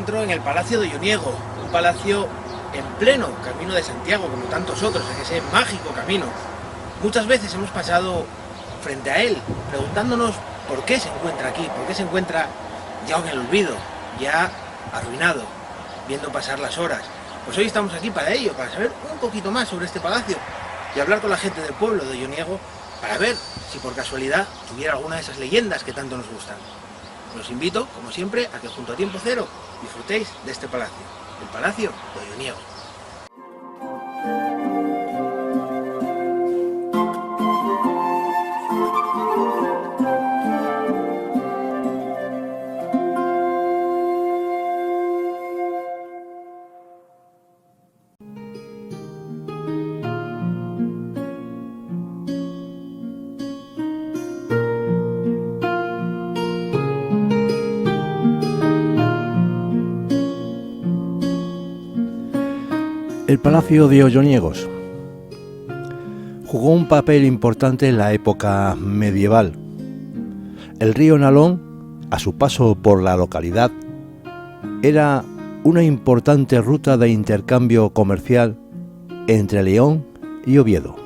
encuentro en el Palacio de Olloniego, un palacio en pleno Camino de Santiago, como tantos otros, en ese mágico camino. Muchas veces hemos pasado frente a él, preguntándonos por qué se encuentra aquí, por qué se encuentra ya en el olvido, ya arruinado, viendo pasar las horas. Pues hoy estamos aquí para ello, para saber un poquito más sobre este palacio y hablar con la gente del pueblo de Olloniego para ver si por casualidad tuviera alguna de esas leyendas que tanto nos gustan. Os invito, como siempre, a que junto a Tiempo Cero disfrutéis de este palacio, el Palacio de Olloniego. El Palacio de Olloniegos jugó un papel importante en la época medieval. El río Nalón, a su paso por la localidad, era una importante ruta de intercambio comercial entre León y Oviedo.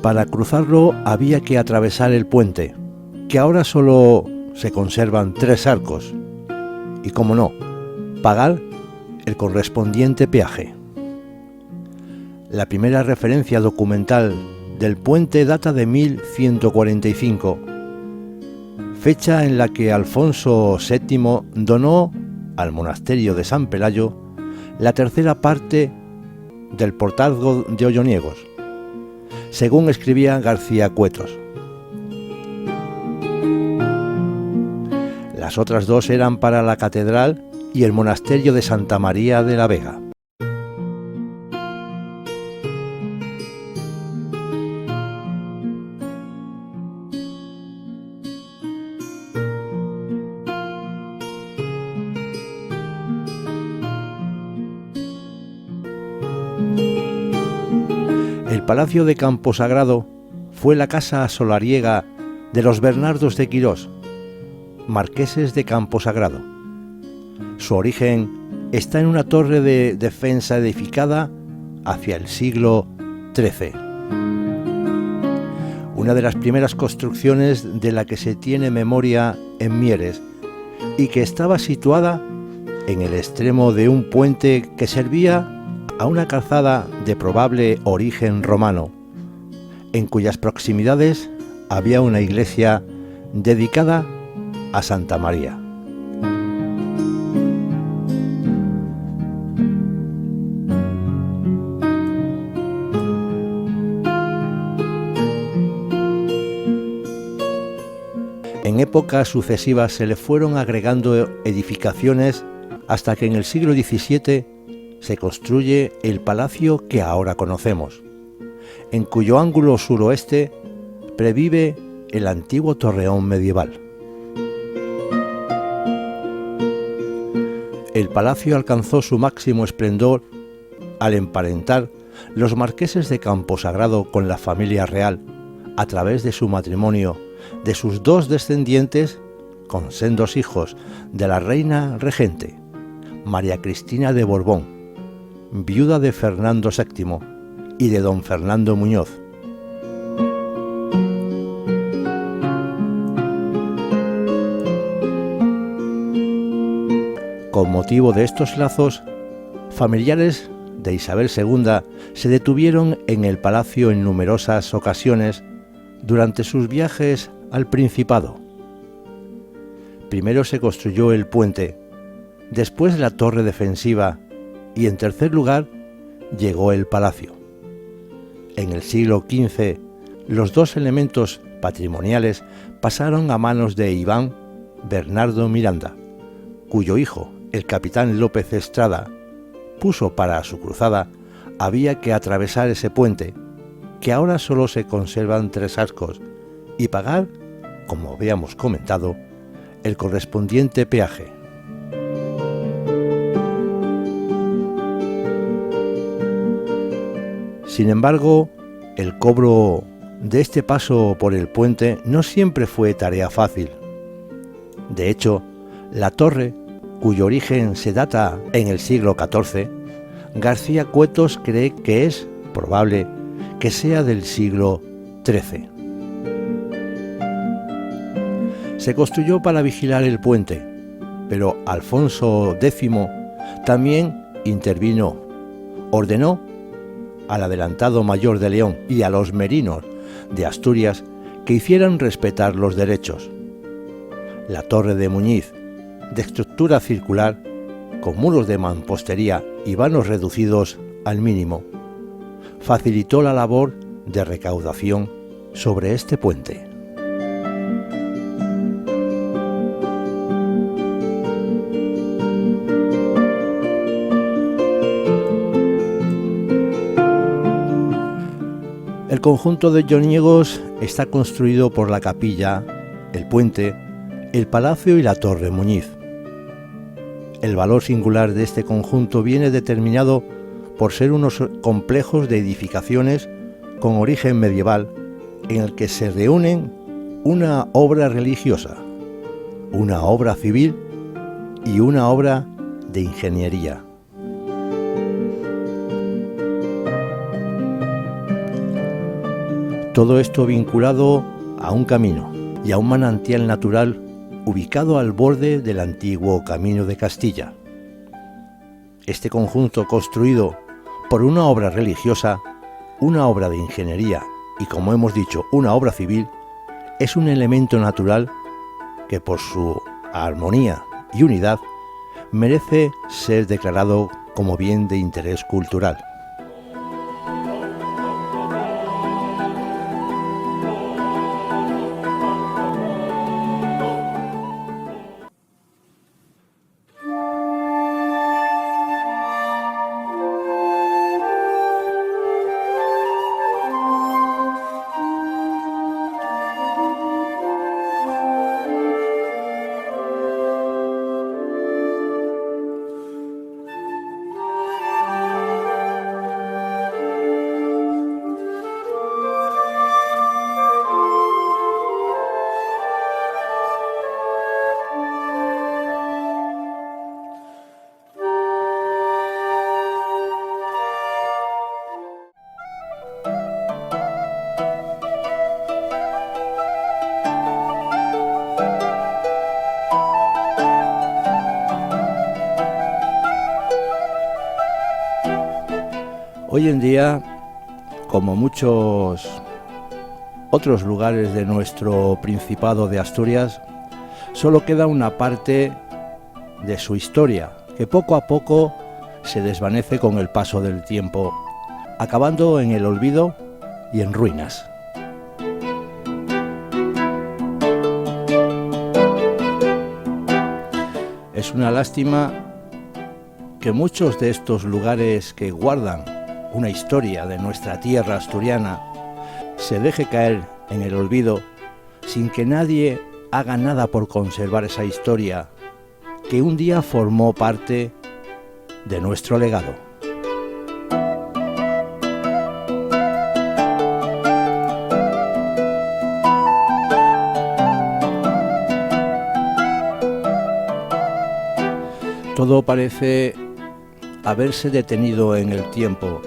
Para cruzarlo había que atravesar el puente, que ahora solo se conservan 3 arcos, y como no, pagar el correspondiente peaje. La primera referencia documental del puente data de 1145, fecha en la que Alfonso VII donó al monasterio de San Pelayo la tercera parte del portazgo de Olloniegos, según escribía García Cuetos. Las otras 2 eran para la catedral y el monasterio de Santa María de la Vega. El Palacio de Camposagrado fue la casa solariega de los Bernardos de Quirós, marqueses de Camposagrado. Su origen está en una torre de defensa edificada hacia el siglo XIII. Una de las primeras construcciones de la que se tiene memoria en Mieres y que estaba situada en el extremo de un puente que servía a una calzada de probable origen romano, en cuyas proximidades había una iglesia dedicada a Santa María. En épocas sucesivas se le fueron agregando edificaciones hasta que en el siglo XVII se construye el palacio que ahora conocemos, en cuyo ángulo suroeste previve el antiguo torreón medieval. El palacio alcanzó su máximo esplendor al emparentar los marqueses de Camposagrado con la familia real a través de su matrimonio de sus 2 descendientes con sendos hijos de la reina regente, María Cristina de Borbón, viuda de Fernando VII y de don Fernando Muñoz. Con motivo de estos lazos, familiares de Isabel II se detuvieron en el palacio en numerosas ocasiones durante sus viajes al Principado. Primero se construyó el puente, después la torre defensiva y en tercer lugar llegó el palacio. En el siglo XV, los 2 elementos patrimoniales pasaron a manos de Iván Bernardo Miranda, cuyo hijo, el capitán López Estrada, puso para su cruzada había que atravesar ese puente, que ahora solo se conservan 3 arcos, y pagar, como habíamos comentado, el correspondiente peaje. Sin embargo, el cobro de este paso por el puente no siempre fue tarea fácil. De hecho, la torre, cuyo origen se data en el siglo XIV, García Cuetos cree que es probable que sea del siglo XIII. Se construyó para vigilar el puente, pero Alfonso X también intervino, ordenó al adelantado mayor de León y a los merinos de Asturias que hicieran respetar los derechos. La torre de Muñiz, de estructura circular, con muros de mampostería y vanos reducidos al mínimo, facilitó la labor de recaudación sobre este puente. El conjunto de Joníegos está construido por la capilla, el puente, el palacio y la torre Muñiz. El valor singular de este conjunto viene determinado por ser unos complejos de edificaciones con origen medieval en el que se reúnen una obra religiosa, una obra civil y una obra de ingeniería. Todo esto vinculado a un camino y a un manantial natural ubicado al borde del antiguo Camino de Castilla. Este conjunto, construido por una obra religiosa, una obra de ingeniería y, como hemos dicho, una obra civil, es un elemento natural que por su armonía y unidad merece ser declarado como bien de interés cultural. Hoy en día, como muchos otros lugares de nuestro Principado de Asturias, solo queda una parte de su historia, que poco a poco se desvanece con el paso del tiempo, acabando en el olvido y en ruinas. Es una lástima que muchos de estos lugares que guardan una historia de nuestra tierra asturiana se deje caer en el olvido sin que nadie haga nada por conservar esa historia que un día formó parte de nuestro legado. Todo parece haberse detenido en el tiempo.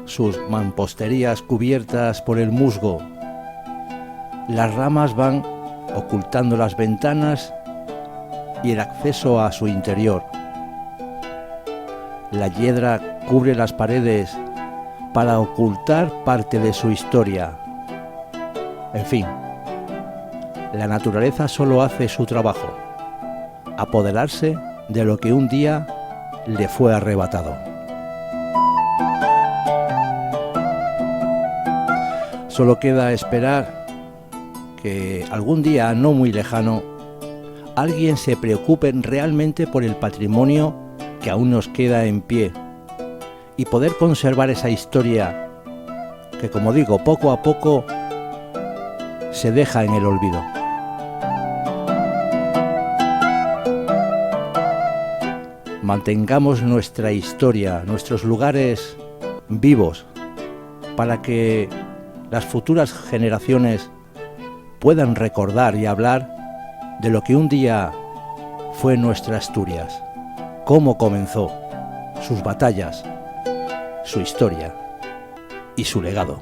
Sus mamposterías cubiertas por el musgo. Las ramas van ocultando las ventanas y el acceso a su interior. La hiedra cubre las paredes para ocultar parte de su historia. En fin, la naturaleza solo hace su trabajo: apoderarse de lo que un día le fue arrebatado. Solo queda esperar que algún día no muy lejano alguien se preocupe realmente por el patrimonio que aún nos queda en pie y poder conservar esa historia que, como digo, poco a poco se deja en el olvido. Mantengamos nuestra historia, nuestros lugares vivos, para que las futuras generaciones puedan recordar y hablar de lo que un día fue nuestra Asturias, cómo comenzó, sus batallas, su historia y su legado.